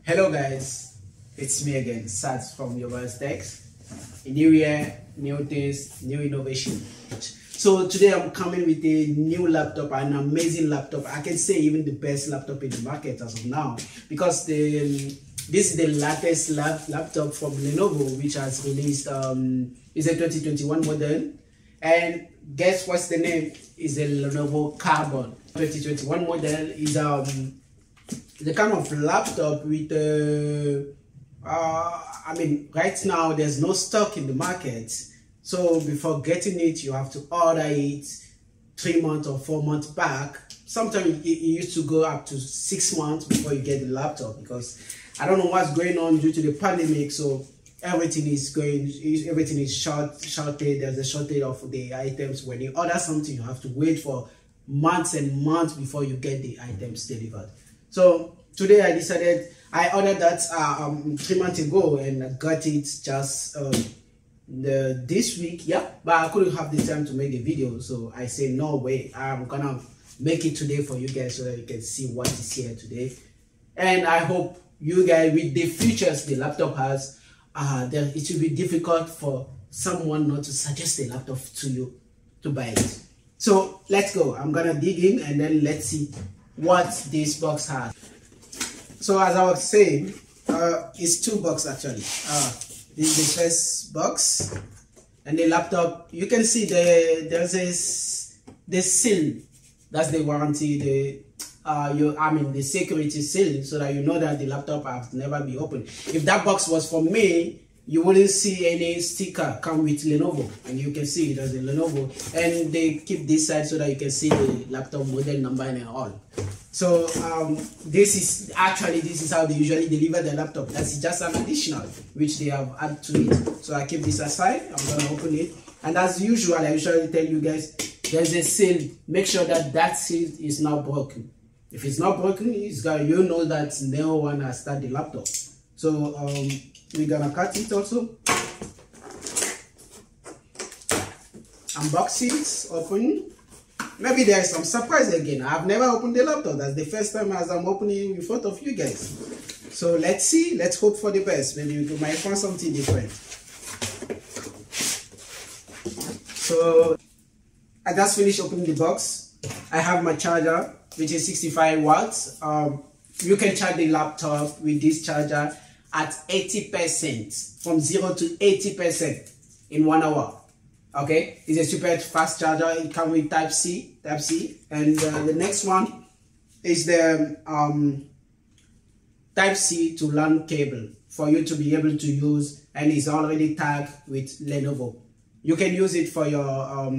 Hello guys, it's me again, Sats from Yobav'S. A new year, new things, new innovation. So today I'm coming with a new laptop, an amazing laptop. I can say even the best laptop in the market as of now, because this is the latest laptop from Lenovo, which has released is a 2021 model. And guess what's the name? Is a Lenovo Carbon 2021 model. Is the kind of laptop with I mean, right now there's no stock in the market, so before getting it you have to order it 3 months or 4 months back. Sometimes it used to go up to 6 months before you get the laptop, because I don't know what's going on due to the pandemic, so everything is shorted. There's a shortage of the items. When you order something, you have to wait for months and months before you get the items delivered. So today I ordered that 3 months ago, and I got it just this week. Yeah, but I couldn't have the time to make a video, so I say no way, I'm gonna make it today for you guys so that you can see what is here today. And I hope you guys, with the features the laptop has, it will be difficult for someone not to suggest a laptop to you to buy it. So let's go. I'm gonna dig in and then let's see what this box has. So as I was saying, it's 2 boxes actually. This is the first box, and the laptop, you can see there's the seal. That's the warranty, the security seal, so that you know that the laptop has never been opened. If that box was for me, you wouldn't see any sticker come with Lenovo, and you can see it as a Lenovo, and they keep this side so that you can see the laptop model number and all. So this is how they usually deliver the laptop. That's just an additional which they have added to it. So I keep this aside. I'm gonna open it, and as usual, I usually tell you guys, there's a seal. Make sure that that seal is not broken. If it's not broken, you know that no one has started the laptop. So we're gonna cut it also. Unbox it, open. Maybe there's some surprise again. I've never opened the laptop. That's the first time as I'm opening in front of you guys. So let's see. Let's hope for the best. Maybe you might find something different. So I just finished opening the box. I have my charger, which is 65 watts. You can charge the laptop with this charger at 80%, from 0 to 80% in 1 hour. Okay, it's a super fast charger. It comes with Type C, and the next one is the Type C to LAN cable for you to be able to use, and it's already tagged with Lenovo. You can use it for your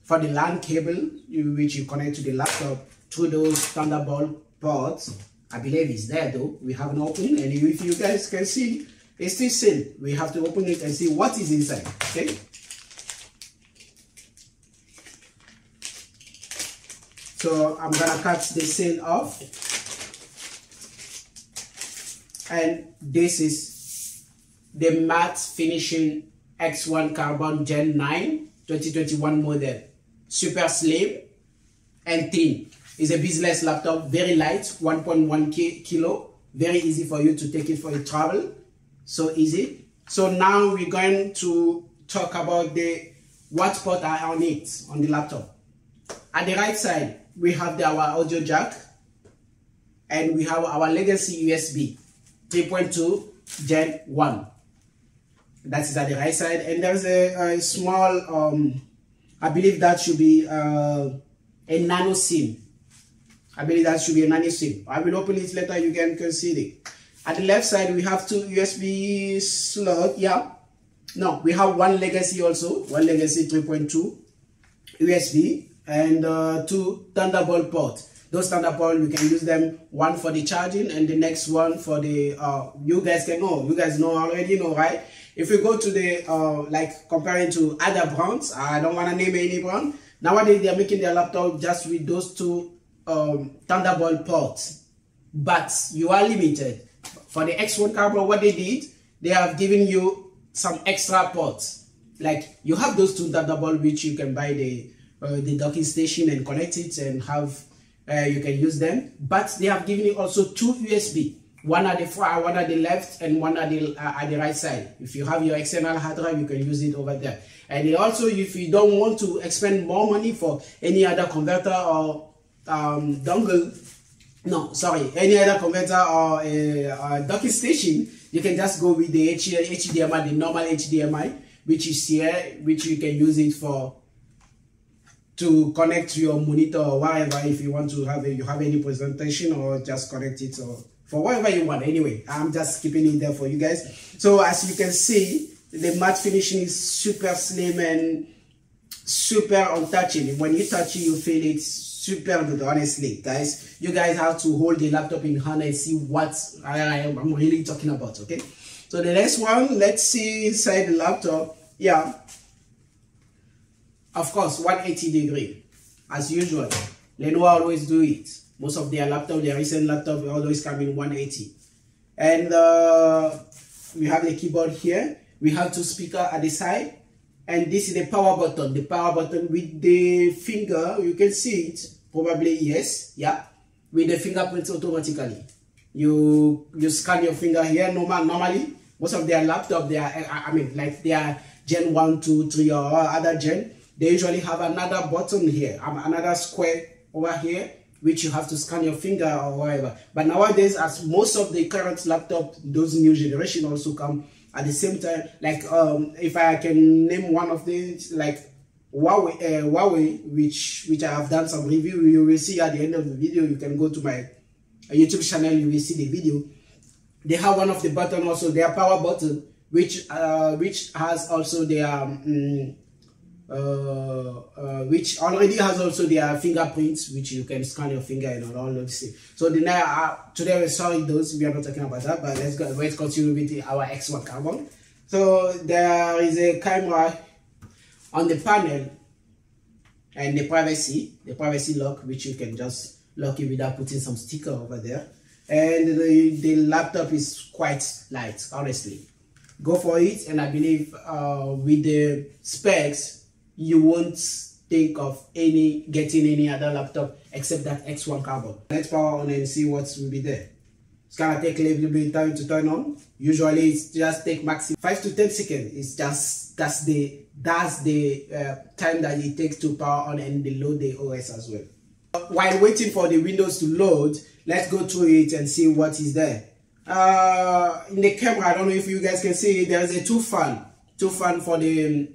for the LAN cable, which you connect to the laptop through those Thunderbolt ports. I believe it's there though. We haven't opened, and if you guys can see, it's still sealed. We have to open it and see what is inside. Okay. So I'm gonna cut the seal off, and this is the matte finishing X1 Carbon Gen 9 2021 model. Super slim and thin. It's a business laptop, very light, 1.1 kilo, very easy for you to take it for a travel, so easy. So now we're going to talk about what port are on it, on the laptop. At the right side, we have our audio jack, and we have our legacy USB 3.2 Gen 1. That is at the right side, and there's a small, I believe that should be a nano SIM. I believe that should be a nano SIM. I will open it later, you can see it. At the left side, we have 2 USB slots. Yeah, no, we have one legacy also, one legacy 3.2 USB, and 2 Thunderbolt ports. Those Thunderbolt, you can use them, one for the charging and the next one for the you guys already know, right? If we go to the like comparing to other brands, I don't want to name any brand. Nowadays they are making their laptop just with those 2 Thunderbolt ports, but you are limited. For the X1 Carbon, what they did, they have given you some extra ports. Like you have those 2 Thunderbolt, which you can buy the docking station and connect it and have you can use them, but they have given you also 2 USB, one at the front, one at the left, and one at the right side. If you have your external hard drive, you can use it over there. And also, if you don't want to expend more money for any other converter or dongle, no, sorry, any other converter or a docking station, you can just go with the HDMI, the normal HDMI, which is here, which you can use it for to connect to your monitor or whatever. If you want to have any presentation, or just connect it or for whatever you want. Anyway, I'm just keeping it there for you guys. So as you can see, the matte finishing is super slim and super untouchable. When you touch it, you feel it super good. Honestly, guys, you guys have to hold the laptop in hand and see what I'm really talking about. Okay, so the next one, let's see inside the laptop. Yeah, of course, 180-degree as usual. Lenovo always do it. Most of their laptop, their recent laptop, always come in 180. And we have the keyboard here. We have two speakers at the side, and this is the power button. The power button with the finger, you can see it. Probably yes, yeah. With the fingerprints automatically. You scan your finger here. Normally, most of their laptop, they are, I mean, like they are Gen 1, 2, 3 or other gen. They usually have another button here, another square over here, which you have to scan your finger or whatever. But nowadays, as most of the current laptop, those new generation also come at the same time. Like if I can name one of these, like Huawei, which I have done some review, you will see at the end of the video. You can go to my YouTube channel, you will see the video. They have one of the button also, their power button, which has also their which already has also their fingerprints, which you can scan your finger and all those things. So today we're sorry those, we are not talking about that, but let's continue with our X1 carbon. So there is a camera on the panel, and the privacy lock, which you can just lock it without putting some sticker over there. And the laptop is quite light, honestly. Go for it, and I believe with the specs, you won't think of getting any other laptop except that X1 carbon. Let's power on and see what will be there. It's gonna take a little bit of time to turn on. Usually it's just take maximum 5 to 10 seconds. It's just that's the time that it takes to power on and load the OS as well. While waiting for the Windows to load, let's go through it and see what is there. In the camera, I don't know if you guys can see, there's a two fan for the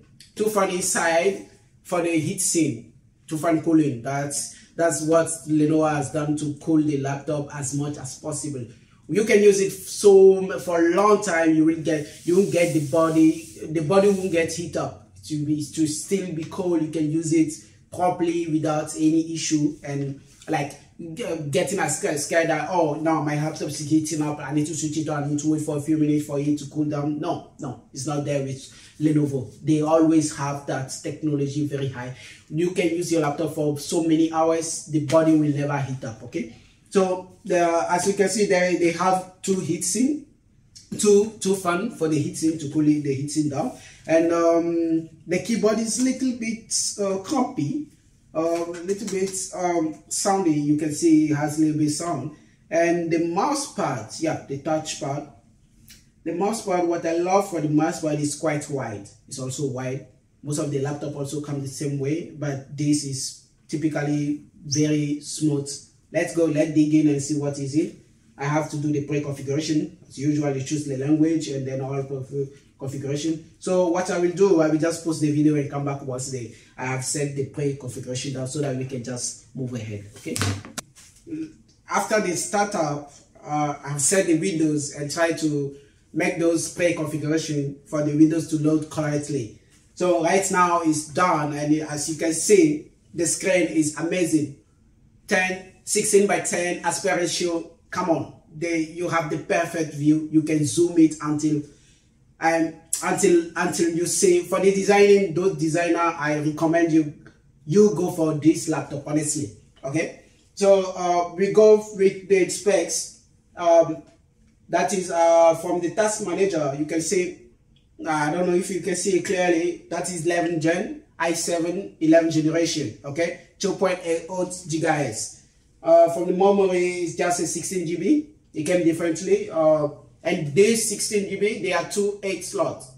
inside for the heatsink, two fan cooling. That's what Lenovo has done to cool the laptop as much as possible. You can use it for a long time. You won't get the body won't get heat up. To still be cold. You can use it properly without any issue, and like getting scared that, oh no, my laptop is heating up, I need to switch it on, I need to wait for a few minutes for it to cool down. No, it's not there with Lenovo. They always have that technology very high. You can use your laptop for so many hours, the body will never heat up. Okay, so as you can see there, they have two heatsink, two fan for the heatsink to cool the heatsink down, and the keyboard is a little bit crampy, a little bit soundy. You can see it has a little bit sound. And the mouse pad, yeah, the touch pad, the mouse pad, what I love for the mouse pad is quite wide. It's also wide. Most of the laptop also come the same way, but this is typically very smooth. Let's dig in and see what is it. I have to do the pre-configuration. As usual, you choose the language and then all configuration. So what I will do, I will just post the video and come back once I have set the pre-configuration down, so that we can just move ahead. Okay. After the startup, I've set the windows and try to make those pre-configuration for the windows to load correctly. So right now it's done, and as you can see, the screen is amazing. 16 by 10 aspect ratio. Come on, you have the perfect view. You can zoom it until you see. For the designing, those designer, I recommend you go for this laptop, honestly. Okay, so we go with the specs. That is from the task manager. You can see, I don't know if you can see it clearly, that is 11 gen i7 11 generation. Okay, 2.88 gigahertz. From the memory, it's just a 16 GB. it came differently. And this 16 GB, they are 2 8 slots,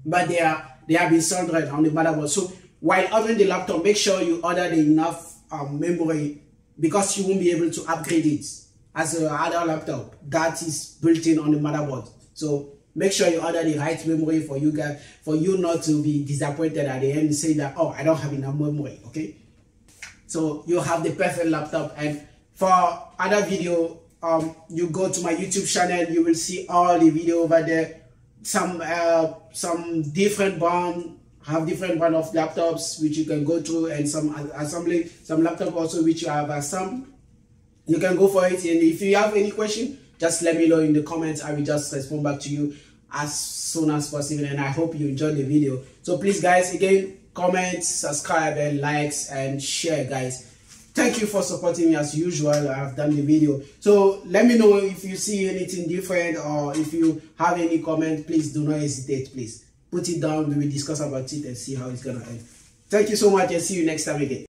but they have been soldered on the motherboard. So while ordering the laptop, make sure you order the enough memory, because you won't be able to upgrade it as a other laptop that is built in on the motherboard. So make sure you order the right memory for you guys, for you not to be disappointed at the end and say that, oh, I don't have enough memory. Okay, so you have the perfect laptop. And for other video, you go to my YouTube channel, you will see all the video over there. Some different brand have different brand of laptops which you can go through, and some assembly, some laptop also which you have assembled. You can go for it, and if you have any question, just let me know in the comments. I will just respond back to you as soon as possible. And I hope you enjoyed the video. So please guys, again, comment, subscribe, and likes and share, guys. Thank you for supporting me as usual. I've done the video, so let me know if you see anything different, or if you have any comment. Please do not hesitate. Please put it down. We will discuss about it and see how it's gonna end. Thank you so much, and see you next time again.